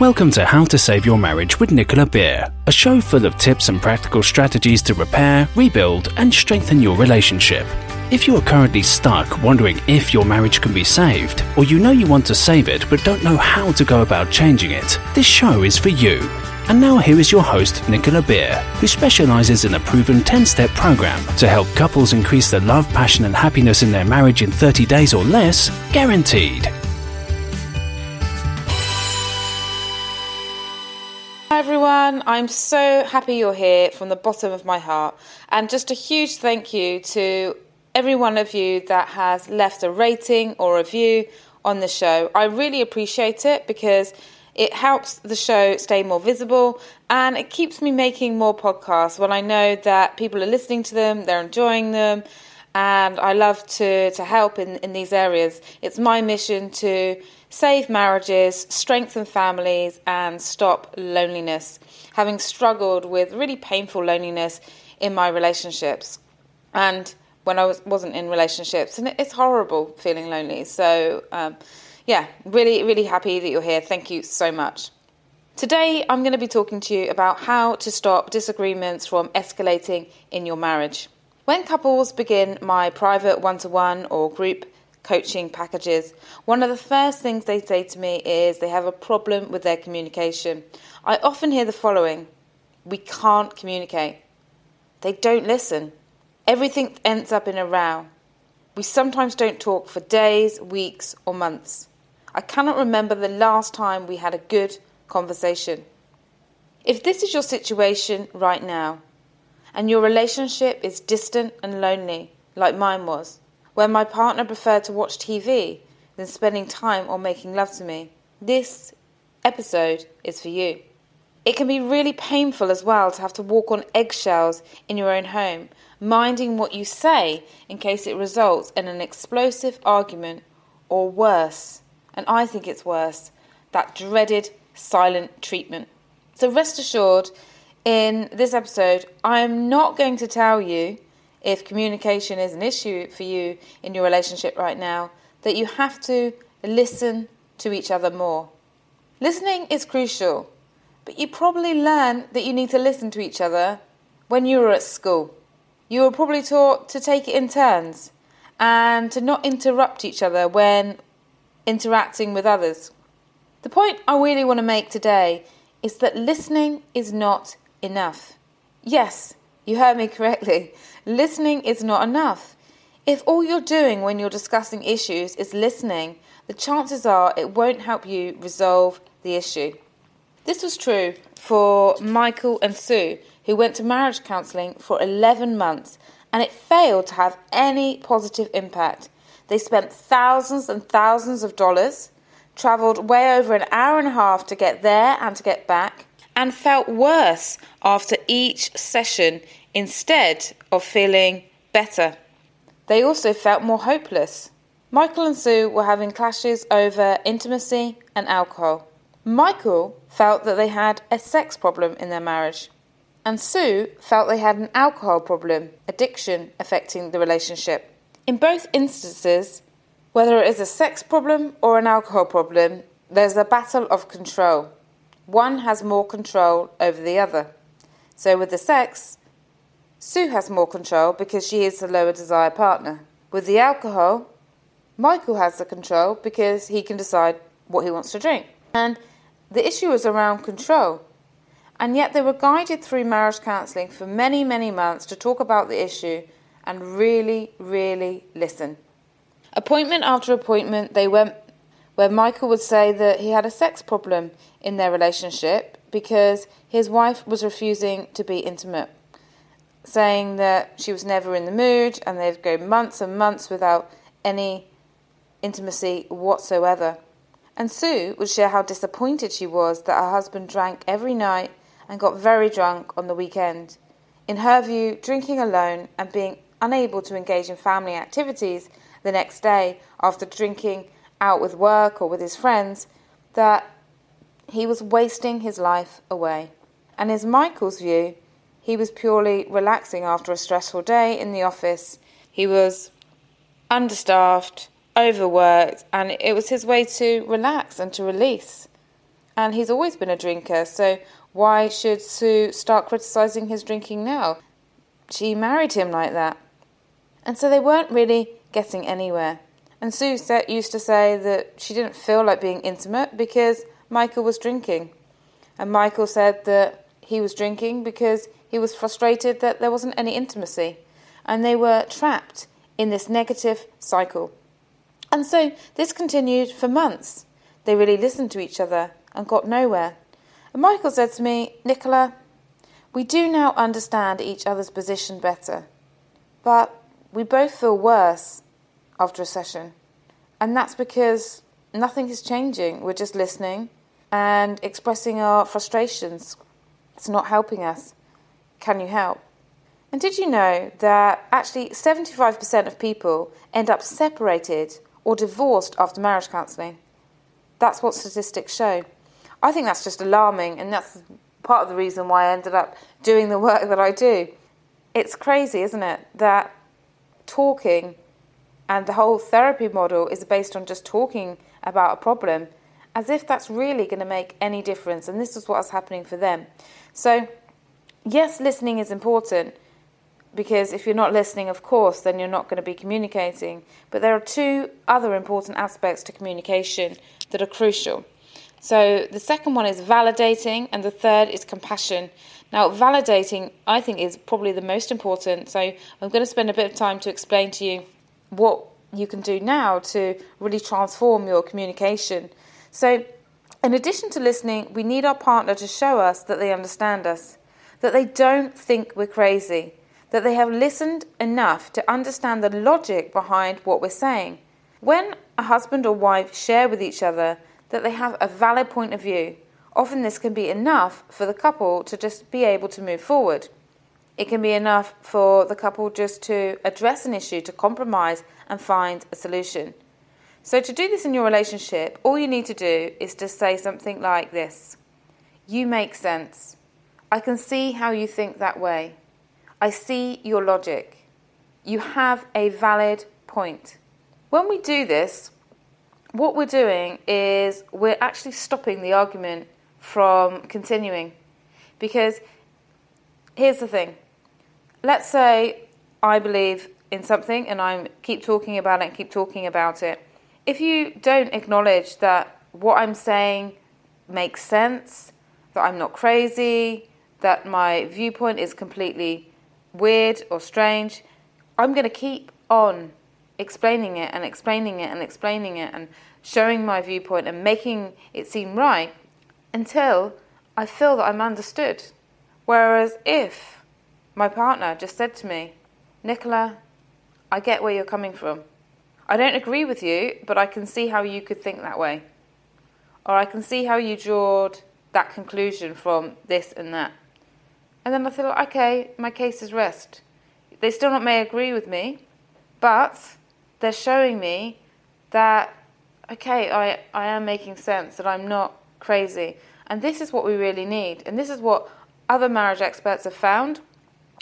Welcome to How to Save Your Marriage with Nicola Beer, a show full of tips and practical strategies to repair, rebuild, and strengthen your relationship. If you are currently stuck wondering if your marriage can be saved, or you know you want to save it but don't know how to go about changing it, this show is for you. And now here is your host, Nicola Beer, who specializes in a proven 10-step program to help couples increase the love, passion, and happiness in their marriage in 30 days or less, guaranteed. Hi everyone, I'm so happy you're here from the bottom of my heart, and just a huge thank you to every one of you that has left a rating or review on the show. I really appreciate it because it helps the show stay more visible and it keeps me making more podcasts when I know that people are listening to them, they're enjoying them, and I love to help in these areas. It's my mission to save marriages, strengthen families, and stop loneliness. Having struggled with really painful loneliness in my relationships, and when I wasn't in relationships, and it's horrible feeling lonely. So, really happy that you're here. Thank you so much. Today, I'm going to be talking to you about how to stop disagreements from escalating in your marriage. When couples begin my private one-to-one or group coaching packages, one of the first things they say to me is they have a problem with their communication. I often hear the following: we can't communicate. They don't listen. Everything ends up in a row. We sometimes don't talk for days, weeks, or months. I cannot remember the last time we had a good conversation. If this is your situation right now, and your relationship is distant and lonely, like mine was, where my partner preferred to watch TV than spending time or making love to me, this episode is for you. It can be really painful as well to have to walk on eggshells in your own home, minding what you say in case it results in an explosive argument, or worse, and I think it's worse, that dreaded silent treatment. So rest assured, in this episode, I am not going to tell you, if communication is an issue for you in your relationship right now, that you have to listen to each other more. Listening is crucial, but you probably learn that you need to listen to each other when you were at school. You were probably taught to take it in turns and to not interrupt each other when interacting with others. The point I really want to make today is that listening is not enough. Yes, you heard me correctly. Listening is not enough. If all you're doing when you're discussing issues is listening, the chances are it won't help you resolve the issue. This was true for Michael and Sue, who went to marriage counselling for 11 months, and it failed to have any positive impact. They spent thousands and thousands of dollars, travelled way over an hour and a half to get there and to get back, and felt worse after each session instead of feeling better. They also felt more hopeless. Michael and Sue were having clashes over intimacy and alcohol. Michael felt that they had a sex problem in their marriage, and Sue felt they had an alcohol problem, addiction affecting the relationship. In both instances, whether it is a sex problem or an alcohol problem, there's a battle of control. One has more control over the other. So with the sex, Sue has more control because she is the lower desire partner. With the alcohol, Michael has the control because he can decide what he wants to drink. And the issue is around control. And yet they were guided through marriage counselling for many, many months to talk about the issue and really, really listen. Appointment after appointment, they went where Michael would say that he had a sex problem in their relationship because his wife was refusing to be intimate, saying that she was never in the mood, and they'd go months and months without any intimacy whatsoever. And Sue would share how disappointed she was that her husband drank every night and got very drunk on the weekend. In her view, drinking alone and being unable to engage in family activities the next day after drinking out with work or with his friends, that he was wasting his life away. And in Michael's view, he was purely relaxing after a stressful day in the office. He was understaffed, overworked, and it was his way to relax and to release. and he's always been a drinker, so why should Sue start criticising his drinking now? She married him like that. And so they weren't really getting anywhere. And Sue used to say that she didn't feel like being intimate because Michael was drinking. And Michael said that he was drinking because he was frustrated that there wasn't any intimacy. And they were trapped in this negative cycle. And so this continued for months. They really listened to each other and got nowhere. And Michael said to me, Nicola, we do now understand each other's position better, but we both feel worse after a session. And that's because nothing is changing. We're just listening and expressing our frustrations. It's not helping us. Can you help? And did you know that actually 75% of people end up separated or divorced after marriage counselling? That's what statistics show. I think that's just alarming, and that's part of the reason why I ended up doing the work that I do. It's crazy, isn't it, that talking and the whole therapy model is based on just talking about a problem, as if that's really going to make any difference. And this is what was happening for them. So, yes, listening is important, because if you're not listening, of course, then you're not going to be communicating. But there are two other important aspects to communication that are crucial. So the second one is validating, and the third is compassion. Now, validating, I think, is probably the most important. So I'm going to spend a bit of time to explain to you what you can do now to really transform your communication. So in addition to listening, we need our partner to show us that they understand us, that they don't think we're crazy, that they have listened enough to understand the logic behind what we're saying. When a husband or wife share with each other that they have a valid point of view, often this can be enough for the couple to just be able to move forward. It can be enough for the couple just to address an issue, to compromise and find a solution. So to do this in your relationship, all you need to do is to say something like this: you make sense. I can see how you think that way. I see your logic. You have a valid point. When we do this, what we're doing is we're actually stopping the argument from continuing. Because here's the thing. Let's say I believe in something and I keep talking about it. If you don't acknowledge that what I'm saying makes sense, that I'm not crazy, that my viewpoint is completely weird or strange, I'm going to keep on explaining it and showing my viewpoint and making it seem right until I feel that I'm understood. Whereas if my partner just said to me, Nicola, I get where you're coming from. I don't agree with you, but I can see how you could think that way. Or I can see how you drawed that conclusion from this and that. And then I feel, okay, my case is rest. They still not may agree with me, but they're showing me that, okay, I am making sense, that I'm not crazy. And this is what we really need. And this is what other marriage experts have found.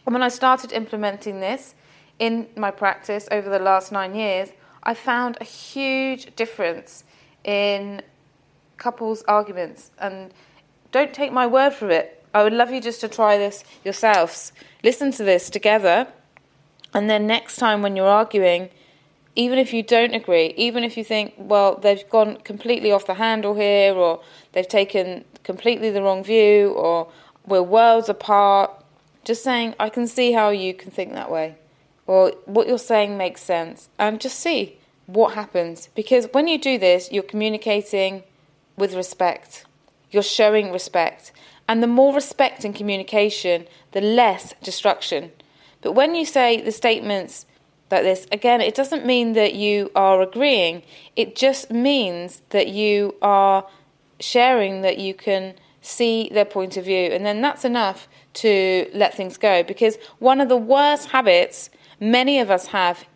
And when I started implementing this in my practice over the last 9 years, I found a huge difference in couples' arguments. And don't take my word for it. I would love you just to try this yourselves. Listen to this together. And then next time when you're arguing, even if you don't agree, even if you think, well, they've gone completely off the handle here, or they've taken completely the wrong view, or we're worlds apart, just saying, I can see how you can think that way, or what you're saying makes sense, and just see what happens. Because when you do this, you're communicating with respect. You're showing respect. And the more respect in communication, the less destruction. But when you say the statements like this, again, it doesn't mean that you are agreeing. It just means that you are sharing, that you can see their point of view. And then that's enough to let things go. Because one of the worst habits many of us have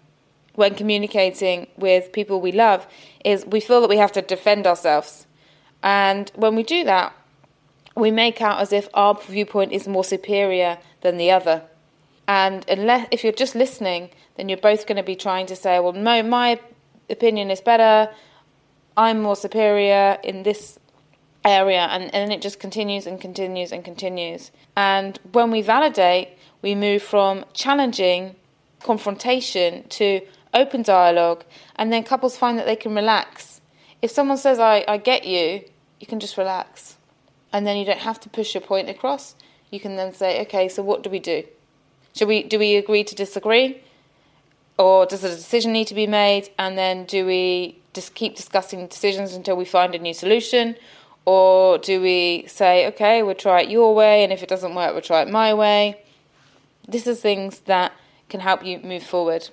when communicating with people we love is we feel that we have to defend ourselves. And when we do that, we make out as if our viewpoint is more superior than the other. And if you're just listening, then you're both going to be trying to say, well, no, my opinion is better, I'm more superior in this area, and it just continues and continues and continues. And when we validate, we move from challenging confrontation to open dialogue, and then couples find that they can relax. If someone says, I get you, you can just relax. And then you don't have to push your point across. You can then say, okay, so what do we do? Do we agree to disagree? Or does a decision need to be made? And then do we just keep discussing decisions until we find a new solution? Or do we say, okay, we'll try it your way, and if it doesn't work, we'll try it my way? This is things that can help you move forward.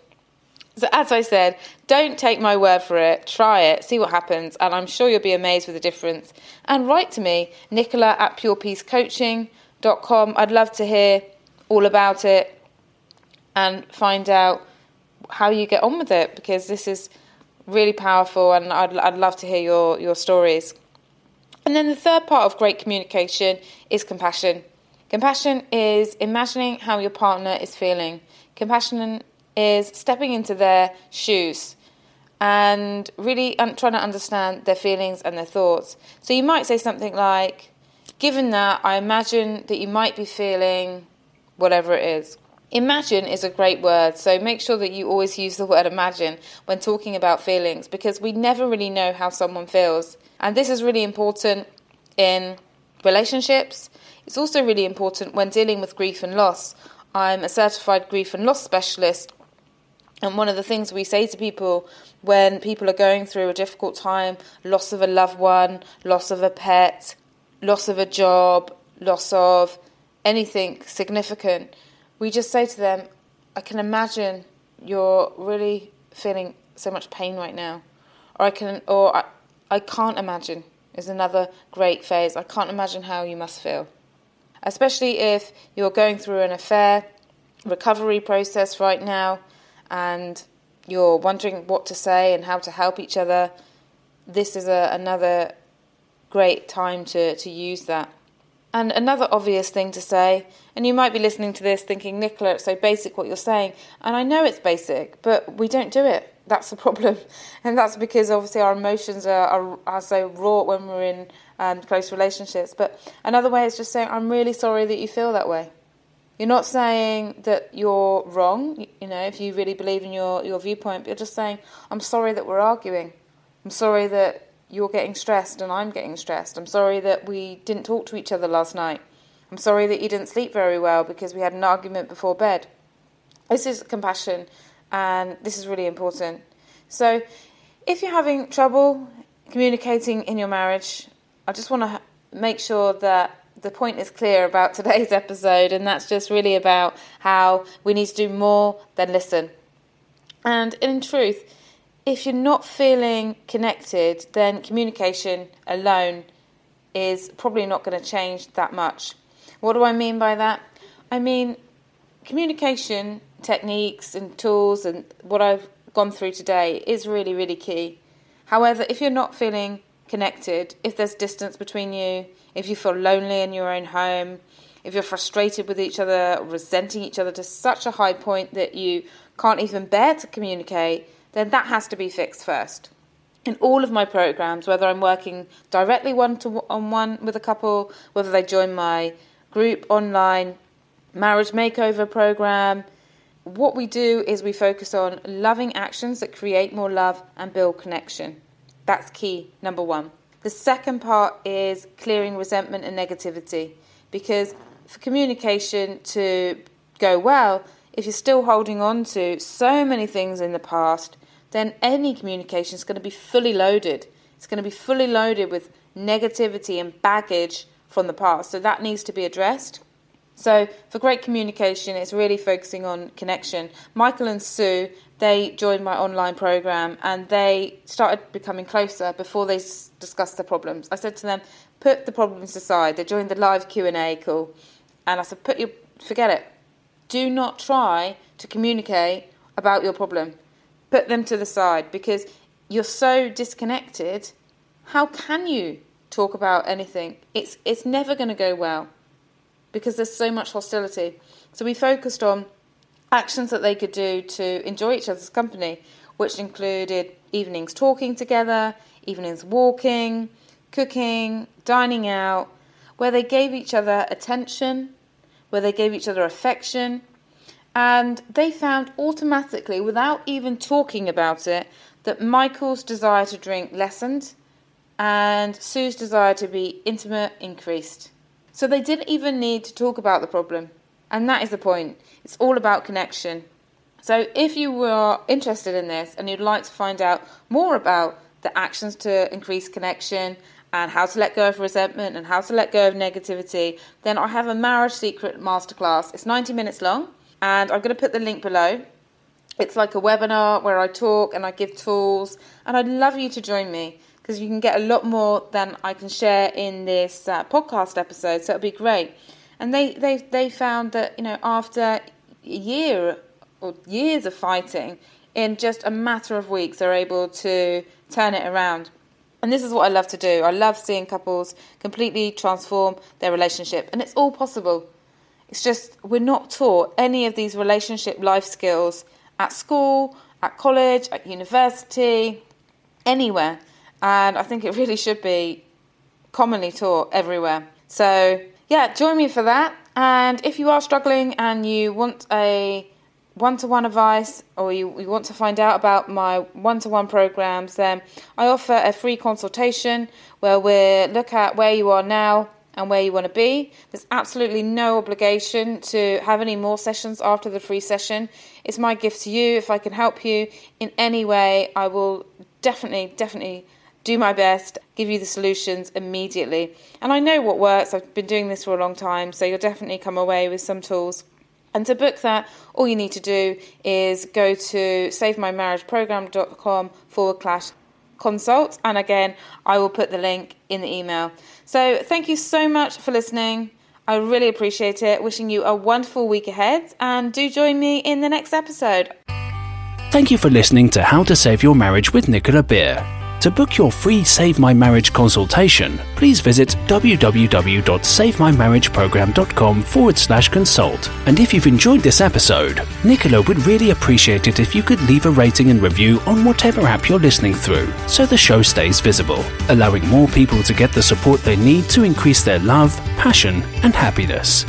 So as I said, don't take my word for it. Try it, see what happens, and I'm sure you'll be amazed with the difference. And write to me, nicola@purepeacecoaching.com. I'd love to hear all about it and find out how you get on with it, because this is really powerful, and I'd love to hear your stories. And then the third part of great communication is compassion. Compassion is imagining how your partner is feeling. Compassion is stepping into their shoes and really trying to understand their feelings and their thoughts. So you might say something like, given that, I imagine that you might be feeling whatever it is. Imagine is a great word, so make sure that you always use the word imagine when talking about feelings, because we never really know how someone feels. And this is really important in relationships. It's also really important when dealing with grief and loss. I'm a certified grief and loss specialist, and one of the things we say to people when people are going through a difficult time, loss of a loved one, loss of a pet, loss of a job, loss of anything significant, we just say to them, I can imagine you're really feeling so much pain right now. Or I can't imagine is another great phrase. I can't imagine how you must feel. Especially if you're going through an affair recovery process right now and you're wondering what to say and how to help each other. This is another great time to use that. And another obvious thing to say, and you might be listening to this thinking, Nicola, it's so basic what you're saying. And I know it's basic, but we don't do it. That's the problem. And that's because obviously our emotions are so raw when we're in close relationships. But another way is just saying, I'm really sorry that you feel that way. You're not saying that you're wrong, if you really believe in your viewpoint, but you're just saying, I'm sorry that we're arguing. I'm sorry that you're getting stressed and I'm getting stressed. I'm sorry that we didn't talk to each other last night. I'm sorry that you didn't sleep very well because we had an argument before bed. This is compassion, and this is really important. So if you're having trouble communicating in your marriage, I just want to make sure that the point is clear about today's episode, and that's just really about how we need to do more than listen. And in truth, if you're not feeling connected, then communication alone is probably not going to change that much. What do I mean by that? I mean, communication techniques and tools and what I've gone through today is really, really key. However, if you're not feeling connected, if there's distance between you, if you feel lonely in your own home, if you're frustrated with each other, resenting each other to such a high point that you can't even bear to communicate, then that has to be fixed first. In all of my programs, whether I'm working directly one-to-one with a couple, whether they join my group online marriage makeover program, what we do is we focus on loving actions that create more love and build connection. That's key, number one. The second part is clearing resentment and negativity, because for communication to go well, if you're still holding on to so many things in the past, then any communication is going to be fully loaded. It's going to be fully loaded with negativity and baggage from the past. So that needs to be addressed. So for great communication, it's really focusing on connection. Michael and Sue, they joined my online program and they started becoming closer before they discussed the problems. I said to them, put the problems aside. They joined the live Q&A call. And I said, forget it. Do not try to communicate about your problem. Put them to the side, because you're so disconnected. How can you talk about anything? It's never going to go well because there's so much hostility. So we focused on actions that they could do to enjoy each other's company, which included evenings talking together, evenings walking, cooking, dining out, where they gave each other attention, where they gave each other affection. And they found automatically, without even talking about it, that Michael's desire to drink lessened and Sue's desire to be intimate increased. So they didn't even need to talk about the problem. And that is the point. It's all about connection. So if you were interested in this and you'd like to find out more about the actions to increase connection and how to let go of resentment and how to let go of negativity, then I have a Marriage Secret Masterclass. It's 90 minutes long, and I'm going to put the link below. It's like a webinar where I talk and I give tools, and I'd love you to join me because you can get a lot more than I can share in this podcast episode, so it'll be great. And they found that, after a year or years of fighting, in just a matter of weeks, they're able to turn it around. And this is what I love to do. I love seeing couples completely transform their relationship, and it's all possible. It's just we're not taught any of these relationship life skills at school, at college, at university, anywhere. And I think it really should be commonly taught everywhere. So, yeah, join me for that. And if you are struggling and you want a one-to-one advice, or you want to find out about my one-to-one programs, then I offer a free consultation where we look at where you are now and where you want to be. There's absolutely no obligation to have any more sessions after the free session. It's my gift to you. If I can help you in any way, I will definitely do my best, give you the solutions immediately. And I know what works. I've been doing this for a long time, so you'll definitely come away with some tools. And to book that, all you need to do is go to savemymarriageprogram.com/consult. And again, I will put the link in the email. So thank you so much for listening. I really appreciate it. Wishing you a wonderful week ahead. And do join me in the next episode. Thank you for listening to How to Save Your Marriage with Nicola Beer. To book your free Save My Marriage consultation, please visit www.savemymarriageprogram.com/consult. And if you've enjoyed this episode, Nicola would really appreciate it if you could leave a rating and review on whatever app you're listening through, so the show stays visible, allowing more people to get the support they need to increase their love, passion, and happiness.